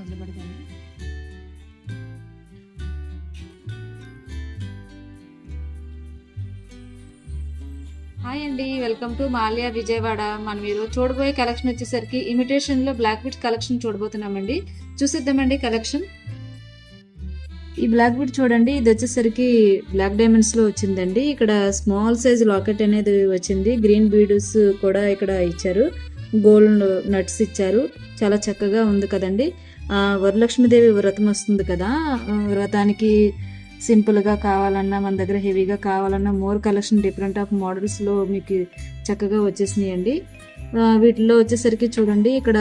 మొదలు పెడతాను. హాయ్ అండి, వెల్కమ్ టు మాల్యా విజయవాడ. మనం ఈరోజు చూడబోయే కలెక్షన్ వచ్చేసరికి ఇమిటేషన్ లో బ్లాక్ బీడ్స్ కలెక్షన్ చూడబోతున్నామండి. చూసిద్దామండి కలెక్షన్. ఈ బ్లాక్ బీడ్ చూడండి, ఇది వచ్చేసరికి బ్లాక్ డైమండ్స్ లో వచ్చిందండి. ఇక్కడ స్మాల్ సైజ్ లాకెట్ అనేది వచ్చింది. గ్రీన్ బీడ్స్ కూడా ఇక్కడ ఇచ్చారు, గోల్డ్ నట్స్ ఇచ్చారు. చాలా చక్కగా ఉంది కదండి. వరలక్ష్మీదేవి వ్రతం వస్తుంది కదా, వ్రతానికి సింపుల్గా కావాలన్నా, మన దగ్గర హెవీగా కావాలన్నా మోర్ కలెక్షన్ డిఫరెంట్ ఆఫ్ మోడల్స్లో మీకు చక్కగా వచ్చేసినాయండి. వీటిలో వచ్చేసరికి చూడండి, ఇక్కడ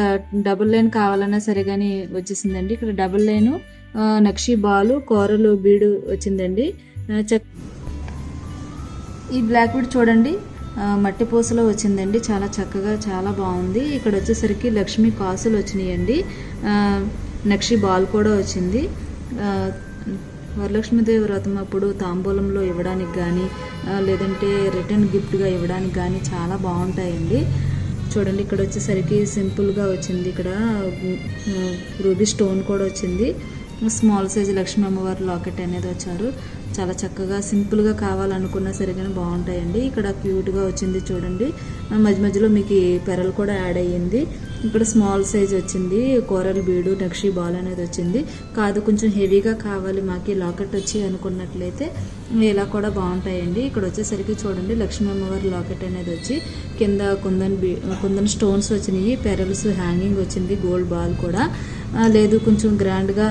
డబుల్ లైన్ కావాలన్నా సరే కానీ వచ్చేసిందండి. ఇక్కడ డబుల్ లైను, నక్షి బాలు, కోరలు బీడు వచ్చిందండి. ఈ బ్లాక్ బీడ్ చూడండి, మట్టి పూసలో వచ్చిందండి. చాలా చక్కగా చాలా బాగుంది. ఇక్కడ వచ్చేసరికి లక్ష్మీ కాసులు వచ్చినాయండి. నక్షి బాల్ కూడా వచ్చింది. వరలక్ష్మీదేవి వ్రతం అప్పుడు తాంబూలంలో ఇవ్వడానికి కానీ, లేదంటే రిటర్న్ గిఫ్ట్గా ఇవ్వడానికి కానీ చాలా బాగుంటాయండి. చూడండి, ఇక్కడ వచ్చేసరికి సింపుల్గా వచ్చింది. ఇక్కడ రూబీ స్టోన్ కూడా వచ్చింది. స్మాల్ సైజ్ లక్ష్మీ అమ్మవారి లాకెట్ అనేది వచ్చారు. చాలా చక్కగా సింపుల్గా కావాలనుకున్నా సరే కానీ బాగుంటాయండి. ఇక్కడ క్యూట్గా వచ్చింది చూడండి. మధ్య మధ్యలో మీకు పెరలు కూడా యాడ్ అయ్యింది. ఇక్కడ స్మాల్ సైజ్ వచ్చింది. కోరల్ బీడు, నక్షి బాల్ అనేది వచ్చింది. కాదు కొంచెం హెవీగా కావాలి మాకు లాకెట్ వచ్చి అనుకున్నట్లయితే ఇలా కూడా బాగుంటాయండి. ఇక్కడ వచ్చేసరికి చూడండి, లక్ష్మీ అమ్మవారి లాకెట్ అనేది వచ్చి కింద కుందన్ స్టోన్స్ వచ్చినాయి. పెరల్స్ హ్యాంగింగ్ వచ్చింది. గోల్డ్ బాల్ కూడా లేదు. కొంచెం గ్రాండ్గా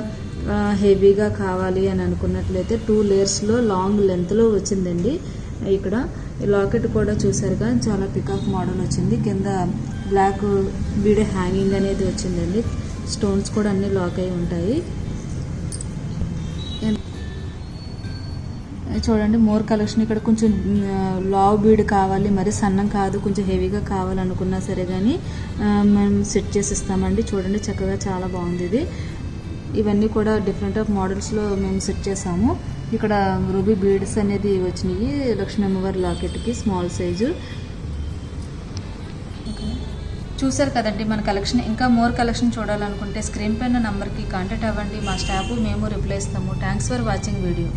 హెవీగా కావాలి అని అనుకున్నట్లయితే 2 లేయర్స్లో లాంగ్ లెంత్లో వచ్చిందండి. ఇక్కడ లాకెట్ కూడా చూసారుగా, చాలా పికాక్ మోడల్ వచ్చింది. కింద బ్లాక్ బీడ్ హ్యాంగింగ్ అనేది వచ్చిందండి. స్టోన్స్ కూడా అన్నీ లాక్ అయి ఉంటాయి. చూడండి, మోర్ కలెక్షన్. ఇక్కడ కొంచెం లావ్ బీడ్ కావాలి, మరి సన్నం కాదు, కొంచెం హెవీగా కావాలనుకున్నా సరే కానీ మేము సెట్ చేసి ఇస్తామండి. చూడండి, చక్కగా చాలా బాగుంది ఇది. ఇవన్నీ కూడా డిఫరెంట్ ఆఫ్ మోడల్స్లో మేము సెట్ చేసాము. ఇక్కడ రూబీ బీడ్స్ అనేది వచ్చినాయి లక్ష్మీ అమ్మవారి లాకెట్కి, స్మాల్ సైజు. చూసారు కదండి మన కలెక్షన్. ఇంకా మోర్ కలెక్షన్ చూడాలనుకుంటే స్క్రీన్ పైన నంబర్కి కాంటాక్ట్ అవ్వండి. మా స్టాఫ్ మేము రిప్లై ఇస్తాము. Thanks for watching video.